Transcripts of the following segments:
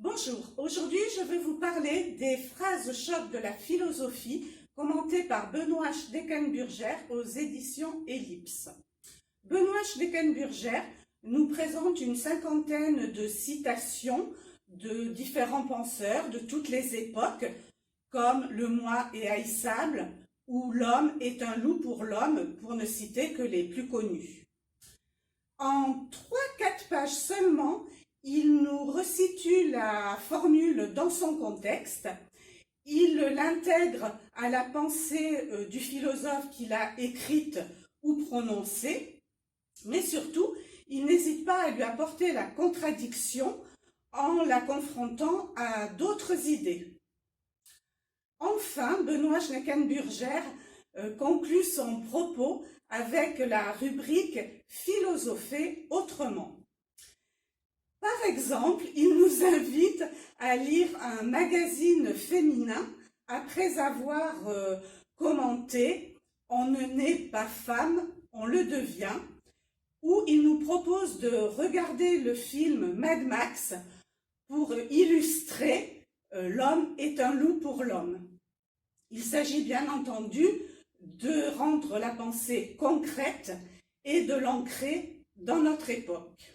Bonjour, aujourd'hui je vais vous parler des phrases choc de la philosophie commentées par Benoît Schleckenburger aux éditions Ellipse. Benoît Schleckenburger nous présente une cinquantaine de citations de différents penseurs de toutes les époques, comme le moi est haïssable ou l'homme est un loup pour l'homme, pour ne citer que les plus connus. En 3-4 pages seulement, il nous resitue la formule dans son contexte, il l'intègre à la pensée du philosophe qu'il a écrite ou prononcée, mais surtout, il n'hésite pas à lui apporter la contradiction en la confrontant à d'autres idées. Enfin, Benoît Schleckenburger conclut son propos avec la rubrique « Philosopher autrement ». Par exemple, il nous invite à lire un magazine féminin après avoir commenté « On ne naît pas femme, on le devient », où il nous propose de regarder le film Mad Max pour illustrer « L'homme est un loup pour l'homme ». Il s'agit bien entendu de rendre la pensée concrète et de l'ancrer dans notre époque.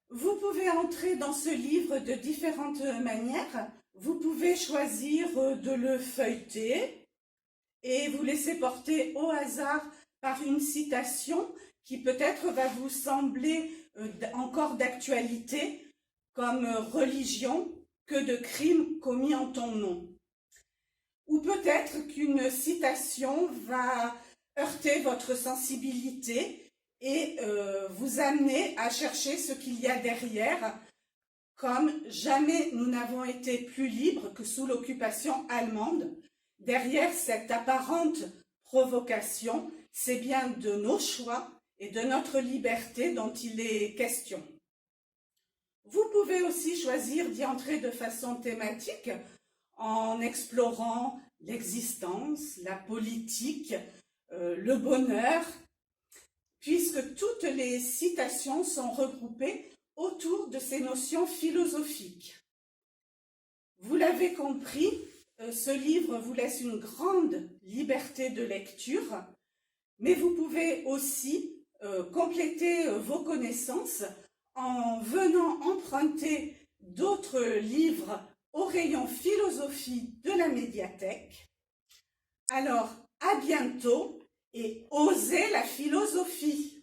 Vous pouvez entrer dans ce livre de différentes manières. Vous pouvez choisir de le feuilleter et vous laisser porter au hasard par une citation qui peut-être va vous sembler encore d'actualité, comme « religion, que de crimes commis en ton nom ». Ou peut-être qu'une citation va heurter votre sensibilité et vous amener à chercher ce qu'il y a derrière, comme « Jamais nous n'avons été plus libres que sous l'occupation allemande ». Derrière cette apparente provocation, c'est bien de nos choix et de notre liberté dont il est question. Vous pouvez aussi choisir d'y entrer de façon thématique en explorant l'existence, la politique, le bonheur, puisque toutes les citations sont regroupées autour de ces notions philosophiques. Vous l'avez compris, ce livre vous laisse une grande liberté de lecture, mais vous pouvez aussi compléter vos connaissances en venant emprunter d'autres livres au rayon philosophie de la médiathèque. Alors, à bientôt et osez la philosophie!